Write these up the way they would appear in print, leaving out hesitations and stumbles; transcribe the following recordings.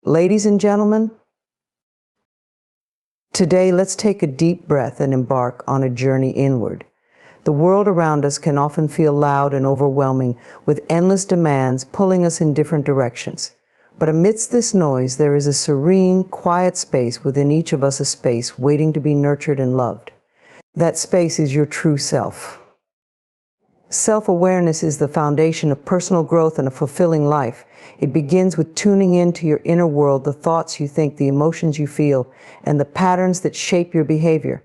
Ladies and gentlemen, today let's take a deep breath and embark on a journey inward. The world around us can often feel loud and overwhelming, with endless demands pulling us in different directions. But amidst this noise, there is a serene, quiet space within each of us, a space waiting to be nurtured and loved. That space is your true self. Self-awareness is the foundation of personal growth and a fulfilling life. It begins with tuning into your inner world, the thoughts you think, the emotions you feel, and the patterns that shape your behavior.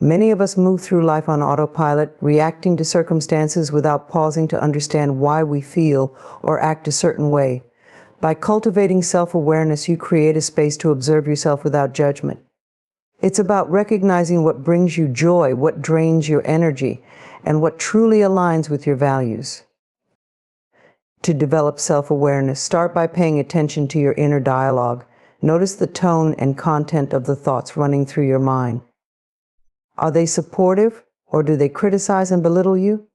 Many of us move through life on autopilot, reacting to circumstances without pausing to understand why we feel or act a certain way. By cultivating self-awareness, you create a space to observe yourself without judgment. It's about recognizing what brings you joy, what drains your energy, and what truly aligns with your values. To develop self-awareness, start by paying attention to your inner dialogue. Notice the tone and content of the thoughts running through your mind. Are they supportive, or do they criticize and belittle you?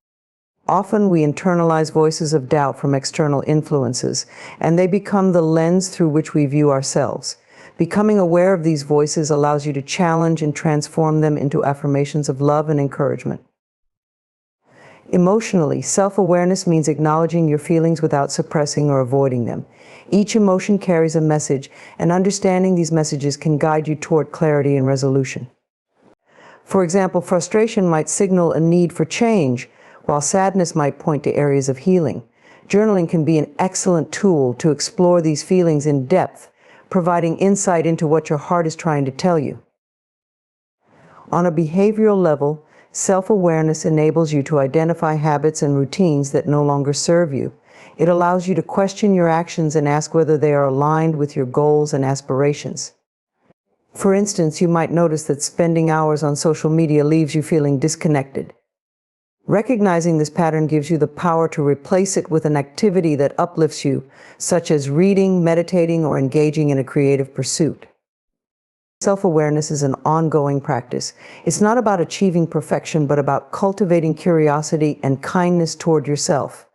Often we internalize voices of doubt from external influences, and they become the lens through which we view ourselves. Becoming aware of these voices allows you to challenge and transform them into affirmations of love and encouragement. Emotionally, self-awareness means acknowledging your feelings without suppressing or avoiding them. Each emotion carries a message, and understanding these messages can guide you toward clarity and resolution. For example, frustration might signal a need for change, while sadness might point to areas of healing. Journaling can be an excellent tool to explore these feelings in depth, providing insight into what your heart is trying to tell you. On a behavioral level, self-awareness enables you to identify habits and routines that no longer serve you. It allows you to question your actions and ask whether they are aligned with your goals and aspirations. For instance, you might notice that spending hours on social media leaves you feeling disconnected. Recognizing this pattern gives you the power to replace it with an activity that uplifts you, such as reading, meditating, or engaging in a creative pursuit. Self-awareness is an ongoing practice. It's not about achieving perfection, but about cultivating curiosity and kindness toward yourself.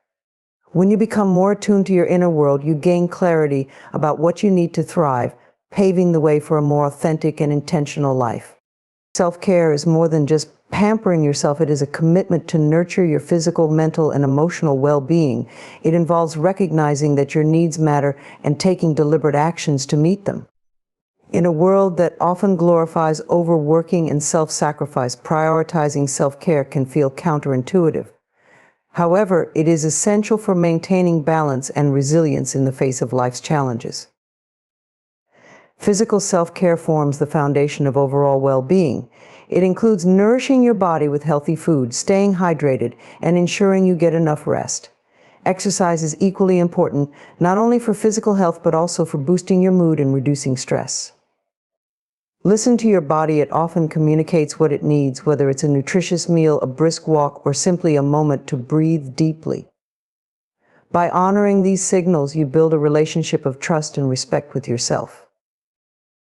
When you become more attuned to your inner world, you gain clarity about what you need to thrive, paving the way for a more authentic and intentional life. Self-care is more than just pampering yourself. It is a commitment to nurture your physical, mental, and emotional well-being. It involves recognizing that your needs matter and taking deliberate actions to meet them. In a world that often glorifies overworking and self-sacrifice, prioritizing self-care can feel counterintuitive. However, it is essential for maintaining balance and resilience in the face of life's challenges. Physical self-care forms the foundation of overall well-being. It includes nourishing your body with healthy food, staying hydrated, and ensuring you get enough rest. Exercise is equally important, not only for physical health, but also for boosting your mood and reducing stress. Listen to your body. It often communicates what it needs, whether it's a nutritious meal, a brisk walk, or simply a moment to breathe deeply. By honoring these signals, you build a relationship of trust and respect with yourself.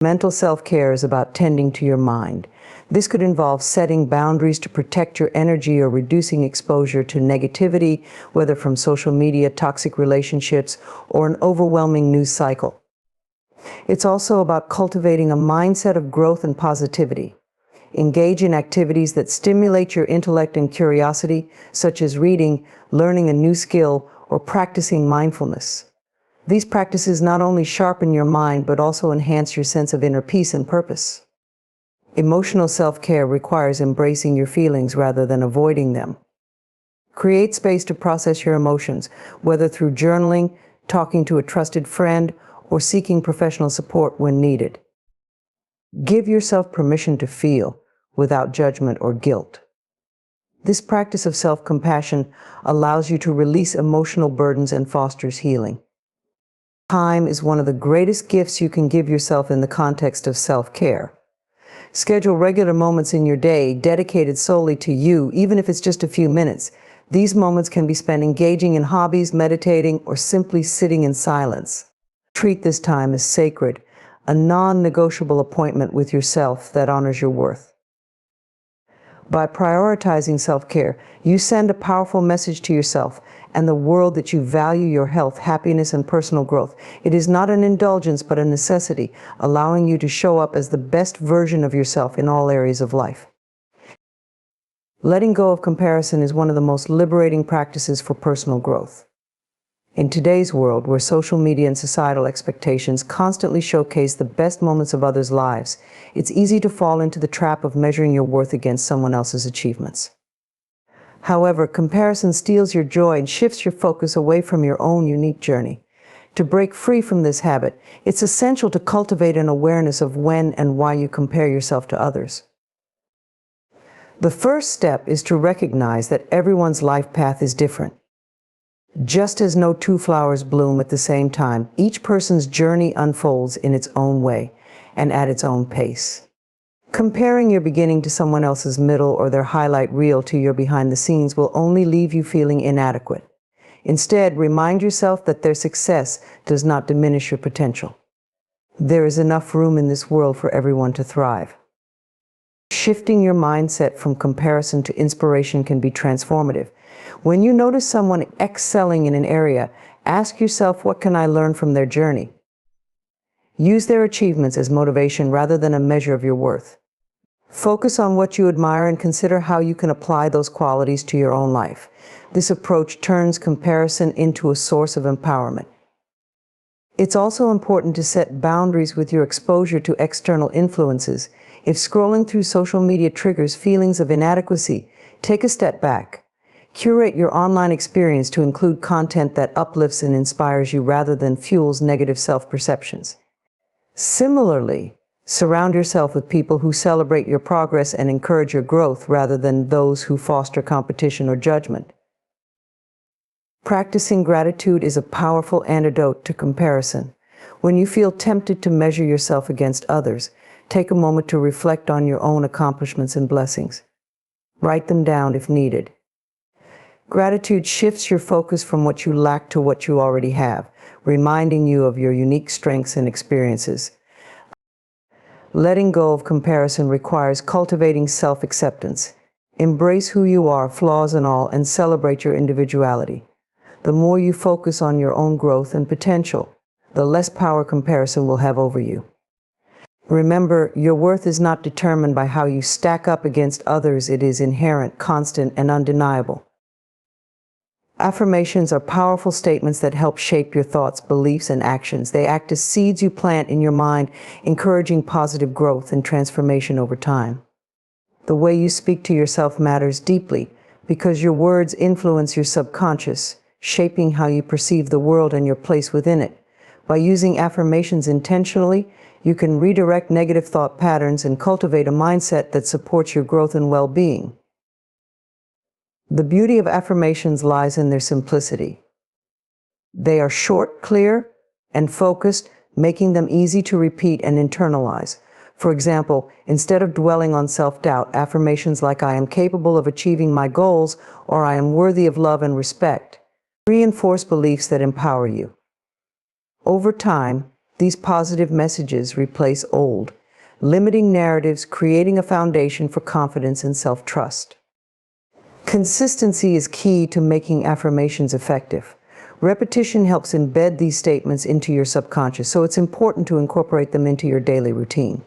Mental self-care is about tending to your mind. This could involve setting boundaries to protect your energy or reducing exposure to negativity, whether from social media, toxic relationships, or an overwhelming news cycle. It's also about cultivating a mindset of growth and positivity. Engage in activities that stimulate your intellect and curiosity, such as reading, learning a new skill, or practicing mindfulness. These practices not only sharpen your mind, but also enhance your sense of inner peace and purpose. Emotional self-care requires embracing your feelings rather than avoiding them. Create space to process your emotions, whether through journaling, talking to a trusted friend, or seeking professional support when needed. Give yourself permission to feel without judgment or guilt. This practice of self-compassion allows you to release emotional burdens and fosters healing. Time is one of the greatest gifts you can give yourself in the context of self-care. Schedule regular moments in your day dedicated solely to you, even if it's just a few minutes. These moments can be spent engaging in hobbies, meditating, or simply sitting in silence. Treat this time as sacred, a non-negotiable appointment with yourself that honors your worth. By prioritizing self-care, you send a powerful message to yourself, and the world that you value your health, happiness, and personal growth. It is not an indulgence, but a necessity, allowing you to show up as the best version of yourself in all areas of life. Letting go of comparison is one of the most liberating practices for personal growth. In today's world, where social media and societal expectations constantly showcase the best moments of others' lives, it's easy to fall into the trap of measuring your worth against someone else's achievements. However, comparison steals your joy and shifts your focus away from your own unique journey. To break free from this habit, it's essential to cultivate an awareness of when and why you compare yourself to others. The first step is to recognize that everyone's life path is different. Just as no two flowers bloom at the same time, each person's journey unfolds in its own way and at its own pace. Comparing your beginning to someone else's middle or their highlight reel to your behind the scenes will only leave you feeling inadequate. Instead, remind yourself that their success does not diminish your potential. There is enough room in this world for everyone to thrive. Shifting your mindset from comparison to inspiration can be transformative. When you notice someone excelling in an area, ask yourself, what can I learn from their journey? Use their achievements as motivation rather than a measure of your worth. Focus on what you admire and consider how you can apply those qualities to your own life. This approach turns comparison into a source of empowerment. It's also important to set boundaries with your exposure to external influences. If scrolling through social media triggers feelings of inadequacy, take a step back. Curate your online experience to include content that uplifts and inspires you rather than fuels negative self-perceptions. Similarly, surround yourself with people who celebrate your progress and encourage your growth rather than those who foster competition or judgment. Practicing gratitude is a powerful antidote to comparison. When you feel tempted to measure yourself against others, take a moment to reflect on your own accomplishments and blessings. Write them down if needed. Gratitude shifts your focus from what you lack to what you already have, reminding you of your unique strengths and experiences. Letting go of comparison requires cultivating self-acceptance. Embrace who you are, flaws and all, and celebrate your individuality. The more you focus on your own growth and potential, the less power comparison will have over you. Remember, your worth is not determined by how you stack up against others. It is inherent, constant, and undeniable. Affirmations are powerful statements that help shape your thoughts, beliefs, and actions. They act as seeds you plant in your mind, encouraging positive growth and transformation over time. The way you speak to yourself matters deeply because your words influence your subconscious, shaping how you perceive the world and your place within it. By using affirmations intentionally, you can redirect negative thought patterns and cultivate a mindset that supports your growth and well-being. The beauty of affirmations lies in their simplicity. They are short, clear, and focused, making them easy to repeat and internalize. For example, instead of dwelling on self-doubt, affirmations like "I am capable of achieving my goals" or "I am worthy of love and respect" reinforce beliefs that empower you. Over time, these positive messages replace old, limiting narratives, creating a foundation for confidence and self-trust. Consistency is key to making affirmations effective. Repetition helps embed these statements into your subconscious, so it's important to incorporate them into your daily routine.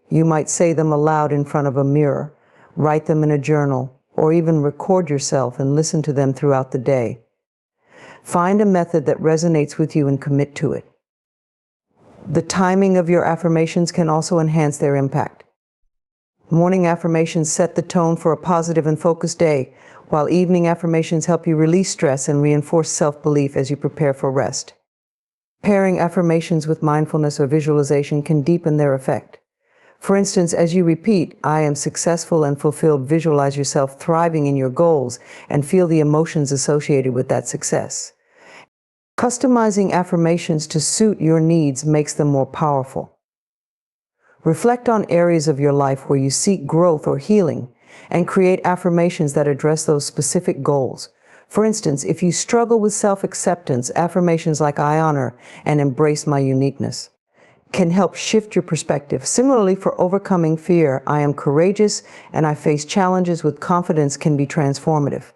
You might say them aloud in front of a mirror, write them in a journal, or even record yourself and listen to them throughout the day. Find a method that resonates with you and commit to it. The timing of your affirmations can also enhance their impact. Morning affirmations set the tone for a positive and focused day, while evening affirmations help you release stress and reinforce self-belief as you prepare for rest. Pairing affirmations with mindfulness or visualization can deepen their effect. For instance, as you repeat, "I am successful and fulfilled," visualize yourself thriving in your goals and feel the emotions associated with that success. Customizing affirmations to suit your needs makes them more powerful. Reflect on areas of your life where you seek growth or healing, and create affirmations that address those specific goals. For instance, if you struggle with self-acceptance, affirmations like "I honor and embrace my uniqueness" can help shift your perspective. Similarly, for overcoming fear, "I am courageous and I face challenges with confidence" can be transformative.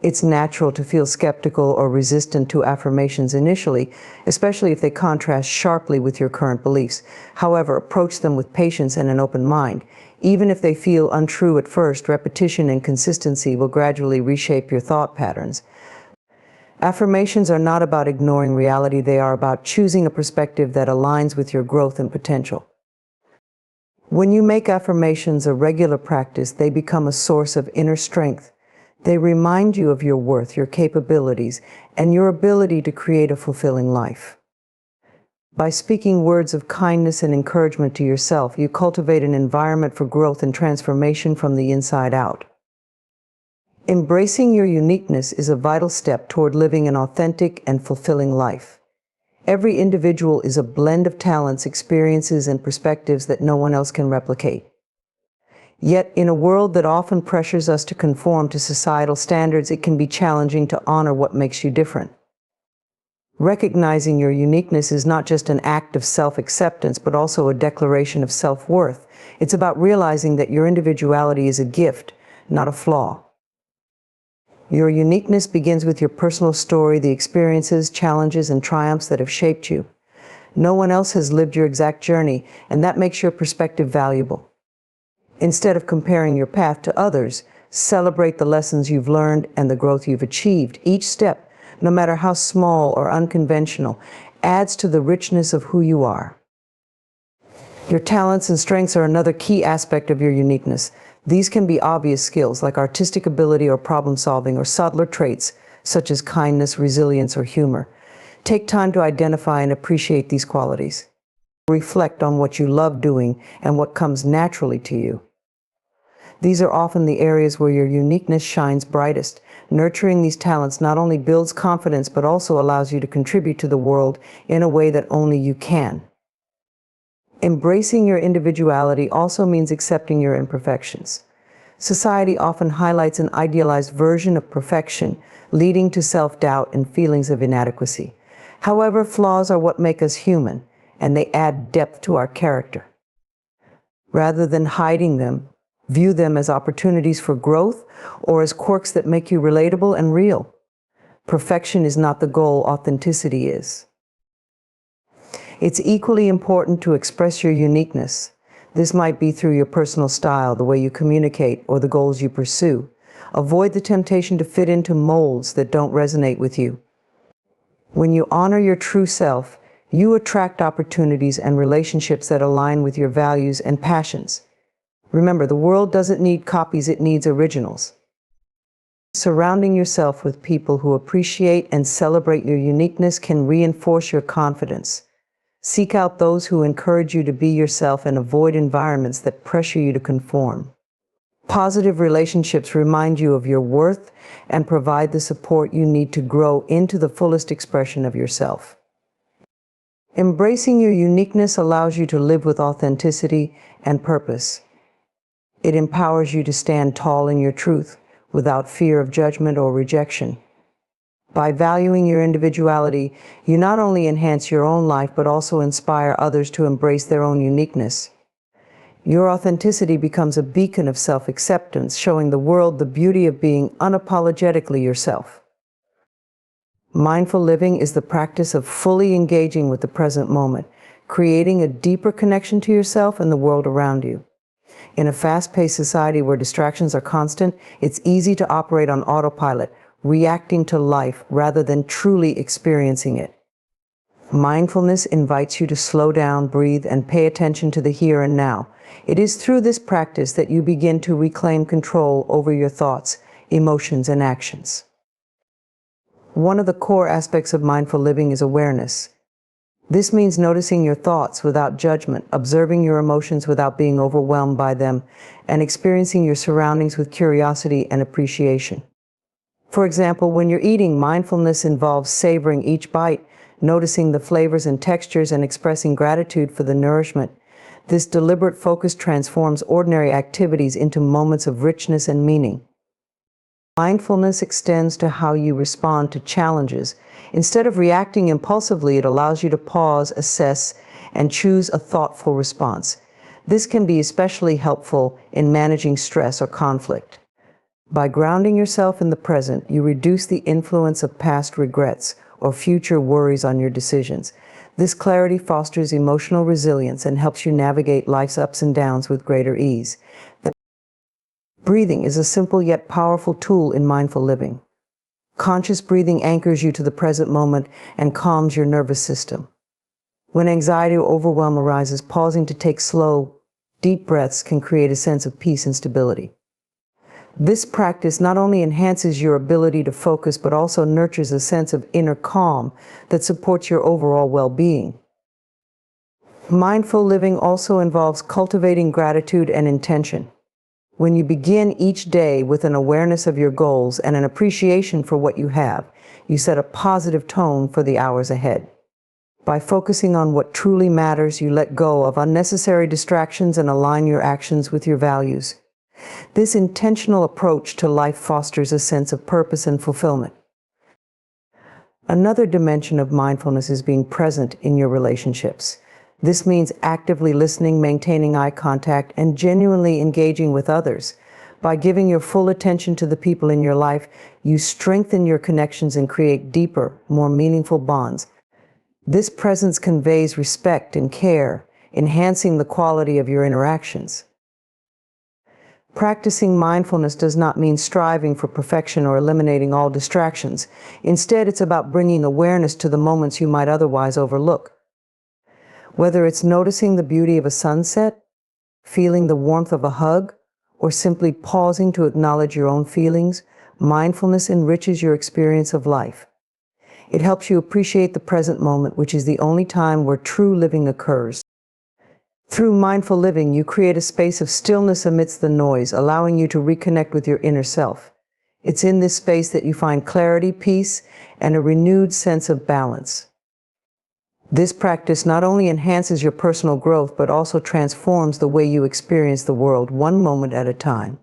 It's natural to feel skeptical or resistant to affirmations initially, especially if they contrast sharply with your current beliefs. However, approach them with patience and an open mind. Even if they feel untrue at first, repetition and consistency will gradually reshape your thought patterns. Affirmations are not about ignoring reality, they are about choosing a perspective that aligns with your growth and potential. When you make affirmations a regular practice, they become a source of inner strength. They remind you of your worth, your capabilities, and your ability to create a fulfilling life. By speaking words of kindness and encouragement to yourself, you cultivate an environment for growth and transformation from the inside out. Embracing your uniqueness is a vital step toward living an authentic and fulfilling life. Every individual is a blend of talents, experiences, and perspectives that no one else can replicate. Yet, in a world that often pressures us to conform to societal standards, it can be challenging to honor what makes you different. Recognizing your uniqueness is not just an act of self-acceptance, but also a declaration of self-worth. It's about realizing that your individuality is a gift, not a flaw. Your uniqueness begins with your personal story, the experiences, challenges, and triumphs that have shaped you. No one else has lived your exact journey, and that makes your perspective valuable. Instead of comparing your path to others, celebrate the lessons you've learned and the growth you've achieved. Each step, no matter how small or unconventional, adds to the richness of who you are. Your talents and strengths are another key aspect of your uniqueness. These can be obvious skills like artistic ability or problem solving, or subtler traits such as kindness, resilience, or humor. Take time to identify and appreciate these qualities. Reflect on what you love doing and what comes naturally to you. These are often the areas where your uniqueness shines brightest. Nurturing these talents not only builds confidence, but also allows you to contribute to the world in a way that only you can. Embracing your individuality also means accepting your imperfections. Society often highlights an idealized version of perfection, leading to self-doubt and feelings of inadequacy. However, flaws are what make us human, and they add depth to our character. Rather than hiding them, view them as opportunities for growth or as quirks that make you relatable and real. Perfection is not the goal, authenticity is. It's equally important to express your uniqueness. This might be through your personal style, the way you communicate, or the goals you pursue. Avoid the temptation to fit into molds that don't resonate with you. When you honor your true self, you attract opportunities and relationships that align with your values and passions. Remember, the world doesn't need copies, it needs originals. Surrounding yourself with people who appreciate and celebrate your uniqueness can reinforce your confidence. Seek out those who encourage you to be yourself and avoid environments that pressure you to conform. Positive relationships remind you of your worth and provide the support you need to grow into the fullest expression of yourself. Embracing your uniqueness allows you to live with authenticity and purpose. It empowers you to stand tall in your truth without fear of judgment or rejection. By valuing your individuality, you not only enhance your own life, but also inspire others to embrace their own uniqueness. Your authenticity becomes a beacon of self-acceptance, showing the world the beauty of being unapologetically yourself. Mindful living is the practice of fully engaging with the present moment, creating a deeper connection to yourself and the world around you. In a fast-paced society where distractions are constant, it's easy to operate on autopilot, reacting to life rather than truly experiencing it. Mindfulness invites you to slow down, breathe, and pay attention to the here and now. It is through this practice that you begin to reclaim control over your thoughts, emotions, and actions. One of the core aspects of mindful living is awareness. This means noticing your thoughts without judgment, observing your emotions without being overwhelmed by them, and experiencing your surroundings with curiosity and appreciation. For example, when you're eating, mindfulness involves savoring each bite, noticing the flavors and textures, and expressing gratitude for the nourishment. This deliberate focus transforms ordinary activities into moments of richness and meaning. Mindfulness extends to how you respond to challenges. Instead of reacting impulsively, it allows you to pause, assess, and choose a thoughtful response. This can be especially helpful in managing stress or conflict. By grounding yourself in the present, you reduce the influence of past regrets or future worries on your decisions. This clarity fosters emotional resilience and helps you navigate life's ups and downs with greater ease. Breathing is a simple yet powerful tool in mindful living. Conscious breathing anchors you to the present moment and calms your nervous system. When anxiety or overwhelm arises, pausing to take slow, deep breaths can create a sense of peace and stability. This practice not only enhances your ability to focus, but also nurtures a sense of inner calm that supports your overall well-being. Mindful living also involves cultivating gratitude and intention. When you begin each day with an awareness of your goals and an appreciation for what you have, you set a positive tone for the hours ahead. By focusing on what truly matters, you let go of unnecessary distractions and align your actions with your values. This intentional approach to life fosters a sense of purpose and fulfillment. Another dimension of mindfulness is being present in your relationships. This means actively listening, maintaining eye contact, and genuinely engaging with others. By giving your full attention to the people in your life, you strengthen your connections and create deeper, more meaningful bonds. This presence conveys respect and care, enhancing the quality of your interactions. Practicing mindfulness does not mean striving for perfection or eliminating all distractions. Instead, it's about bringing awareness to the moments you might otherwise overlook. Whether it's noticing the beauty of a sunset, feeling the warmth of a hug, or simply pausing to acknowledge your own feelings, mindfulness enriches your experience of life. It helps you appreciate the present moment, which is the only time where true living occurs. Through mindful living, you create a space of stillness amidst the noise, allowing you to reconnect with your inner self. It's in this space that you find clarity, peace, and a renewed sense of balance. This practice not only enhances your personal growth, but also transforms the way you experience the world, one moment at a time.